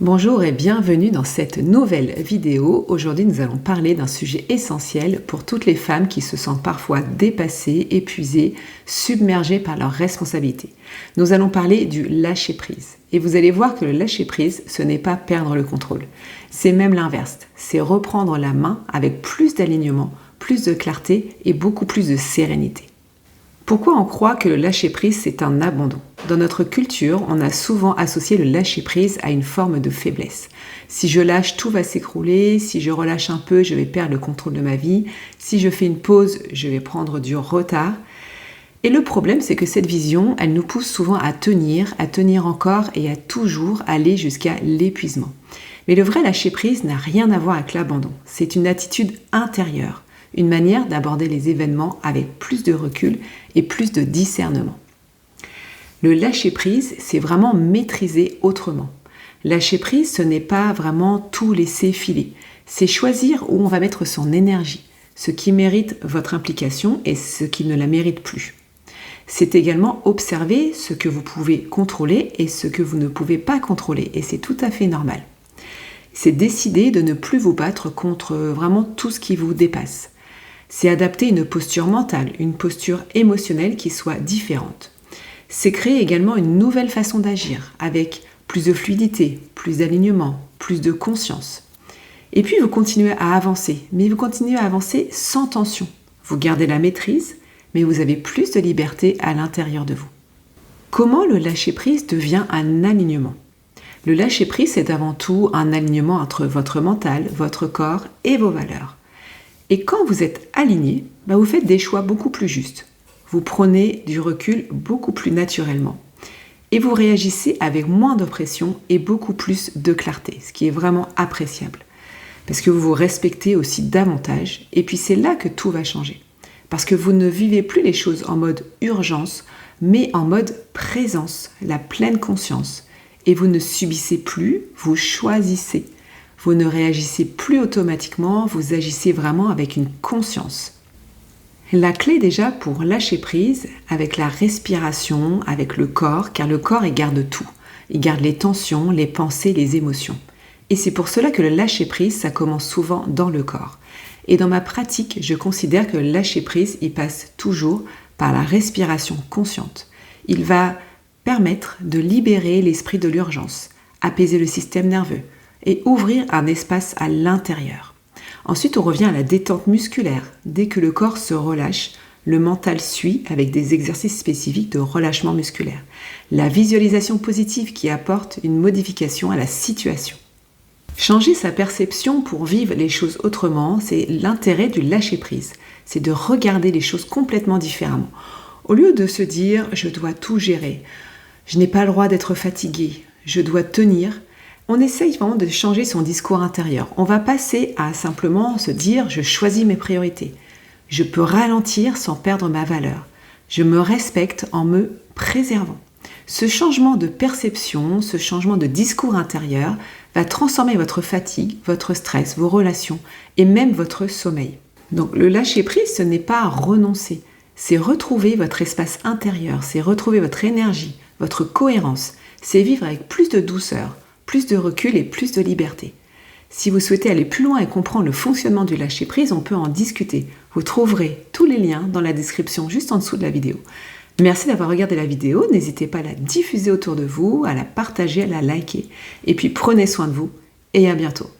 Bonjour et bienvenue dans cette nouvelle vidéo. Aujourd'hui, nous allons parler d'un sujet essentiel pour toutes les femmes qui se sentent parfois dépassées, épuisées, submergées par leurs responsabilités. Nous allons parler du lâcher-prise. Et vous allez voir que le lâcher-prise, ce n'est pas perdre le contrôle. C'est même l'inverse. C'est reprendre la main avec plus d'alignement, plus de clarté et beaucoup plus de sérénité. Pourquoi on croit que le lâcher-prise, c'est un abandon? Dans notre culture, on a souvent associé le lâcher-prise à une forme de faiblesse. Si je lâche, tout va s'écrouler. Si je relâche un peu, je vais perdre le contrôle de ma vie. Si je fais une pause, je vais prendre du retard. Et le problème, c'est que cette vision, elle nous pousse souvent à tenir encore et à toujours aller jusqu'à l'épuisement. Mais le vrai lâcher-prise n'a rien à voir avec l'abandon. C'est une attitude intérieure. Une manière d'aborder les événements avec plus de recul et plus de discernement. Le lâcher-prise, c'est vraiment maîtriser autrement. Lâcher-prise, ce n'est pas vraiment tout laisser filer. C'est choisir où on va mettre son énergie, ce qui mérite votre implication et ce qui ne la mérite plus. C'est également observer ce que vous pouvez contrôler et ce que vous ne pouvez pas contrôler, et c'est tout à fait normal. C'est décider de ne plus vous battre contre vraiment tout ce qui vous dépasse. C'est adapter une posture mentale, une posture émotionnelle qui soit différente. C'est créer également une nouvelle façon d'agir, avec plus de fluidité, plus d'alignement, plus de conscience. Et puis vous continuez à avancer, mais vous continuez à avancer sans tension. Vous gardez la maîtrise, mais vous avez plus de liberté à l'intérieur de vous. Comment le lâcher-prise devient un alignement? Le lâcher-prise, c'est avant tout un alignement entre votre mental, votre corps et vos valeurs. Et quand vous êtes aligné, vous faites des choix beaucoup plus justes. Vous prenez du recul beaucoup plus naturellement. Et vous réagissez avec moins de pression et beaucoup plus de clarté, ce qui est vraiment appréciable. Parce que vous vous respectez aussi davantage. Et puis c'est là que tout va changer. Parce que vous ne vivez plus les choses en mode urgence, mais en mode présence, la pleine conscience. Et vous ne subissez plus, vous choisissez. Vous ne réagissez plus automatiquement, vous agissez vraiment avec une conscience. La clé déjà pour lâcher prise, avec la respiration, avec le corps, car le corps il garde tout. Il garde les tensions, les pensées, les émotions. Et c'est pour cela que le lâcher prise, ça commence souvent dans le corps. Et dans ma pratique, je considère que le lâcher prise, il passe toujours par la respiration consciente. Il va permettre de libérer l'esprit de l'urgence, apaiser le système nerveux, et ouvrir un espace à l'intérieur. Ensuite, on revient à la détente musculaire. Dès que le corps se relâche, le mental suit avec des exercices spécifiques de relâchement musculaire. La visualisation positive qui apporte une modification à la situation. Changer sa perception pour vivre les choses autrement, c'est l'intérêt du lâcher-prise. C'est de regarder les choses complètement différemment. Au lieu de se dire « je dois tout gérer »,« je n'ai pas le droit d'être fatigué »,« je dois tenir », on essaye vraiment de changer son discours intérieur. On va passer à simplement se dire « je choisis mes priorités ». Je peux ralentir sans perdre ma valeur. Je me respecte en me préservant. Ce changement de perception, ce changement de discours intérieur va transformer votre fatigue, votre stress, vos relations et même votre sommeil. Donc le lâcher-prise, ce n'est pas renoncer. C'est retrouver votre espace intérieur, c'est retrouver votre énergie, votre cohérence. C'est vivre avec plus de douceur, plus de recul et plus de liberté. Si vous souhaitez aller plus loin et comprendre le fonctionnement du lâcher-prise, on peut en discuter. Vous trouverez tous les liens dans la description juste en dessous de la vidéo. Merci d'avoir regardé la vidéo, n'hésitez pas à la diffuser autour de vous, à la partager, à la liker. Et puis prenez soin de vous et à bientôt.